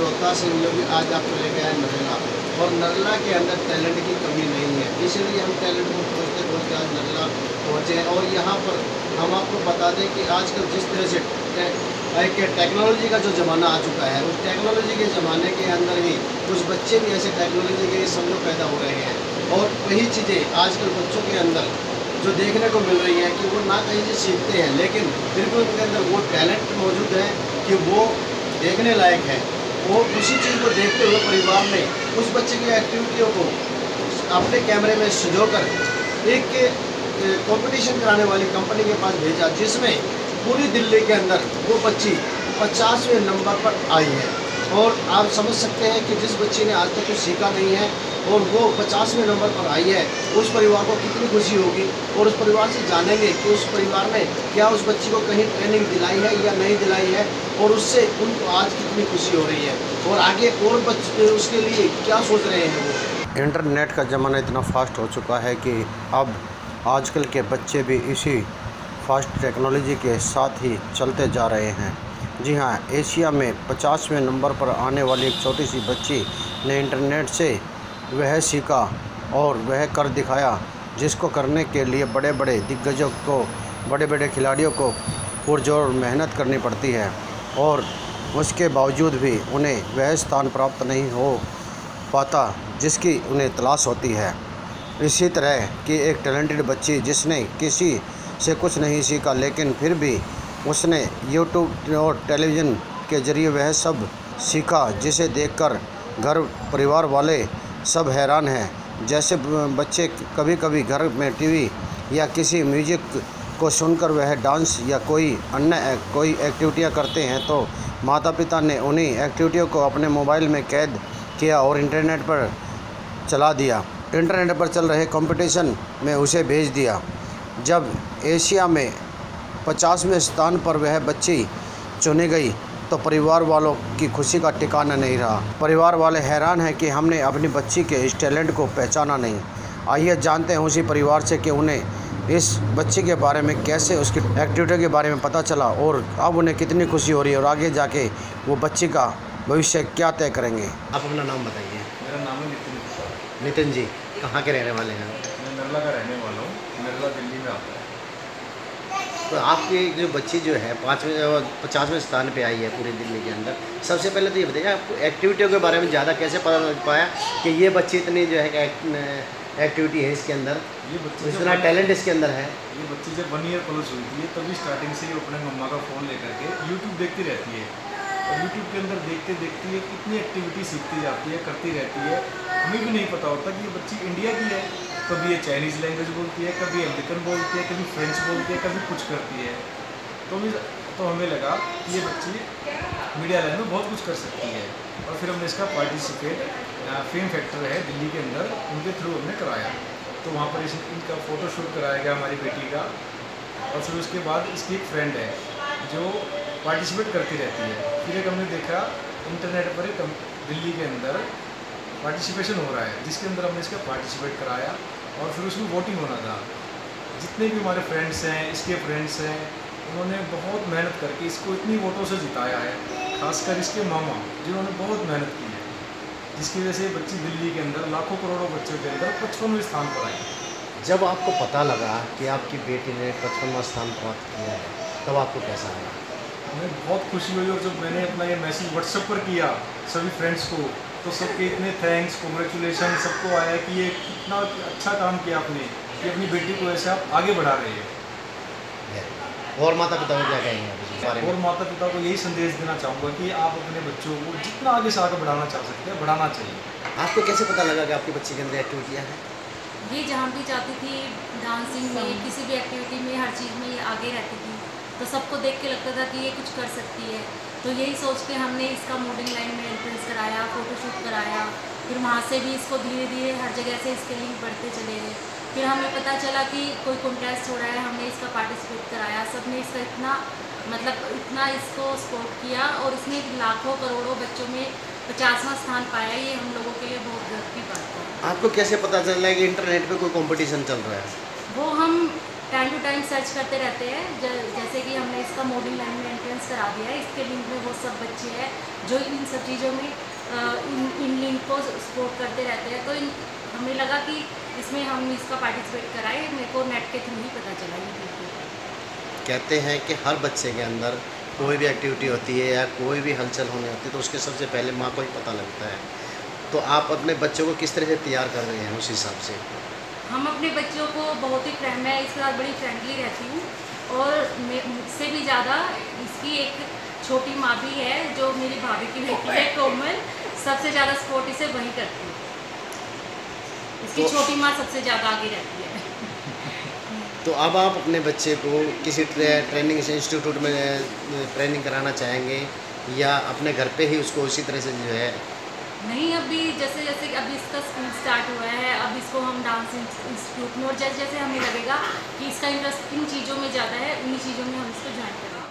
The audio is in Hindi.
रोहतास से हम लोग आज आपको लेके आए नरेला, और नरेला के अंदर टैलेंट की कमी नहीं है, इसलिए हम टैलेंट को खोजते खोजते आज नरेला पहुँचे हैं। और यहाँ पर हम आपको बता दें कि आजकल जिस तरह से एक टेक्नोलॉजी का जो ज़माना आ चुका है, उस टेक्नोलॉजी के ज़माने के अंदर ही कुछ बच्चे भी ऐसे टेक्नोलॉजी के समझो पैदा हो रहे हैं, और वही चीज़ें आजकल बच्चों के अंदर जो देखने को मिल रही है कि वो ना कहीं से सीखते हैं, लेकिन फिर भी उनके अंदर वो टैलेंट मौजूद है कि वो देखने लायक है। वो उसी चीज़ को देखते हुए परिवार ने उस बच्चे की एक्टिविटियों को अपने कैमरे में सजोकर एक कंपटीशन कराने वाली कंपनी के पास भेजा, जिसमें पूरी दिल्ली के अंदर वो बच्ची 50वें नंबर पर आई है। और आप समझ सकते हैं कि जिस बच्ची ने आज तक कुछ सीखा नहीं है और वो 50वें नंबर पर आई है, उस परिवार को कितनी खुशी होगी। और उस परिवार से जानेंगे कि उस परिवार ने क्या उस बच्ची को कहीं ट्रेनिंग दिलाई है या नहीं दिलाई है, और उससे उनको आज कितनी खुशी हो रही है, और आगे और बच्चे उसके लिए क्या सोच रहे हैं वो। इंटरनेट का ज़माना इतना फास्ट हो चुका है कि अब आजकल के बच्चे भी इसी फास्ट टेक्नोलॉजी के साथ ही चलते जा रहे हैं। जी हाँ, एशिया में 50वें नंबर पर आने वाली एक छोटी सी बच्ची ने इंटरनेट से वह सीखा और वह कर दिखाया, जिसको करने के लिए बड़े बड़े दिग्गजों को, बड़े बड़े खिलाड़ियों को पुरजोर मेहनत करनी पड़ती है, और उसके बावजूद भी उन्हें वह स्थान प्राप्त नहीं हो पाता जिसकी उन्हें तलाश होती है। इसी तरह की एक टैलेंटेड बच्ची जिसने किसी से कुछ नहीं सीखा, लेकिन फिर भी उसने यूट्यूब और टेलीविज़न के ज़रिए वह सब सीखा, जिसे देखकर घर परिवार वाले सब हैरान हैं। जैसे बच्चे कभी कभी घर में टीवी या किसी म्यूजिक को सुनकर वह डांस या कोई अन्य कोई एक्टिविटियां करते हैं, तो माता पिता ने उन्हीं एक्टिविटियों को अपने मोबाइल में कैद किया और इंटरनेट पर चला दिया। इंटरनेट पर चल रहे कंपटीशन में उसे भेज दिया। जब एशिया में 50वें स्थान पर वह बच्ची चुनी गई तो परिवार वालों की खुशी का ठिकाना नहीं रहा। परिवार वाले हैरान हैं कि हमने अपनी बच्ची के इस टैलेंट को पहचाना नहीं। आइए जानते हैं उसी परिवार से कि उन्हें इस बच्ची के बारे में कैसे, उसकी एक्टिविटी के बारे में पता चला, और अब उन्हें कितनी खुशी हो रही है, और आगे जाके वो बच्ची का भविष्य क्या तय करेंगे। आप अपना नाम बताइए। मेरा नाम है नितिन। नितिन जी, कहाँ के रहने वाले हैं? मैं नरला का रहने वाला हूँ। नरला दिल्ली में आता है। तो आपकी जो बच्ची जो है 50वें स्थान पे आई है पूरी दिल्ली के अंदर, सबसे पहले तो ये बताइए आपको एक्टिविटियों के बारे में ज़्यादा कैसे पता लग पाया कि ये बच्ची इतनी जो है एक्टिविटी है इसके अंदर, ये बच्ची इतना टैलेंट इसके अंदर है? ये बच्ची जब 1 ईयर प्लस हुई थी तभी स्टार्टिंग से ही अपने मम्मा का फ़ोन लेकर के यूट्यूब देखती रहती है, और यूट्यूब के अंदर देखते देखते ये कितनी एक्टिविटी सीखती जाती है, करती रहती है। हमें भी नहीं पता होता कि ये बच्ची इंडिया की है। कभी ये चाइनीज़ लैंग्वेज बोलती है, कभी अमेरिकन बोलती है, कभी फ्रेंच बोलती है, कभी कुछ करती है। तो हमें लगा कि ये बच्ची मीडिया लाइन में बहुत कुछ कर सकती है, और फिर हमने इसका पार्टिसिपेट फेम फैक्टर है दिल्ली के अंदर, उनके थ्रू हमने कराया। तो वहाँ पर इनका फ़ोटोशूट कराया गया हमारी बेटी का, और फिर उसके बाद इसकी एक फ्रेंड है जो पार्टिसिपेट करती रहती है। फिर एक हमने देखा इंटरनेट पर एक दिल्ली के अंदर पार्टिसिपेशन हो रहा है, जिसके अंदर हमने इसका पार्टिसिपेट कराया, और फिर उसमें वोटिंग होना था। जितने भी हमारे फ्रेंड्स हैं, इसके फ्रेंड्स हैं, उन्होंने बहुत मेहनत करके इसको इतनी वोटों से जिताया है, खासकर इसके मामा जिन्होंने बहुत मेहनत की है, जिसकी वजह से बच्ची दिल्ली के अंदर लाखों करोड़ों बच्चों के अंदर 55वें स्थान पर आई। जब आपको पता लगा कि आपकी बेटी ने 55वां स्थान प्राप्त किया है, तब आपको कैसा लगा? हमें बहुत खुशी हुई, और जब मैंने अपना ये मैसेज व्हाट्सएप पर किया सभी फ्रेंड्स को, तो सबके इतने थैंक्स, कॉन्ग्रेचुलेसन सबको आया कि ये कितना अच्छा काम किया आपने, कि अपनी बेटी को ऐसे आप आगे बढ़ा रहे हैं। और माता पिता को क्या कहेंगे आप इस बारे में? और माता पिता को यही संदेश देना चाहूँगा कि आप अपने बच्चों को जितना आगे से आगे बढ़ाना चाह सकते हैं, बढ़ाना चाहिए। आपको कैसे पता लगा कि आपकी बच्ची के अंदर एक्टिविटियाँ हैं? ये जहाँ भी जाती थी, डांसिंग में, किसी भी एक्टिविटी में, हर चीज़ में ये आगे रहती थी, तो सबको देख के लगता था कि ये कुछ कर सकती है। तो यही सोच के हमने इसका मॉडलिंग लाइन में एंट्रेंस कराया, फ़ोटोशूट कराया, फिर वहाँ से भी इसको धीरे धीरे हर जगह से इसके लिंक बढ़ते चले गए। फिर हमें पता चला कि कोई कॉन्टेस्ट हो रहा है, हमने इसका पार्टिसिपेट कराया, सबने इसका इतना इसको सपोर्ट किया, और इसने लाखों करोड़ों बच्चों में 50वां स्थान पाया। ये हम लोगों के लिए बहुत गर्व की बात है। आपको कैसे पता चल रहा है कि इंटरनेट पे कोई कंपटीशन चल रहा है? वो हम टाइम टू टाइम सर्च करते रहते हैं। जैसे कि हमने इसका मॉडलिंग लाइन में एंट्रेंस करा दिया है, इसके लिंक में वो सब बच्चे हैं जो इन सब चीज़ों में इन लिंक को सपोर्ट करते रहते हैं। तो हमें लगा कि इसमें हम इसका पार्टिसिपेट कराएं। मेरे को नेट के थ्रू ही पता चला यूट्यूब पे। कहते हैं कि हर बच्चे के अंदर कोई भी एक्टिविटी होती है या कोई भी हलचल होनी होती है तो उसके सबसे पहले माँ को ही पता लगता है। तो आप अपने बच्चों को किस तरह से तैयार कर रहे हैं उस हिसाब से? हम अपने बच्चों को बहुत ही मैं इसके साथ बड़ी फ्रेंडली रहती हूँ और मुझसे भी ज़्यादा इसकी एक छोटी माँ भी है जो मेरी भाभी की बेटी है कोमल, सबसे ज़्यादा सपोर्ट इसे वही करती है। इसकी छोटी माँ सबसे ज़्यादा आगे रहती है। तो अब आप अपने बच्चे को किसी ट्रेनिंग इंस्टीट्यूट में ट्रेनिंग कराना चाहेंगे या अपने घर पे ही उसको उसी तरह से जो है? नहीं, अभी जैसे जैसे अभी इसका स्कूल स्टार्ट हुआ है, अब इसको हम डांस इंस्टीट्यूट में और जैसे जैसे हमें लगेगा कि इसका इंटरेस्ट इन चीज़ों में ज़्यादा है, उन्हीं चीज़ों में हम इसको ज्वाइन करेंगे।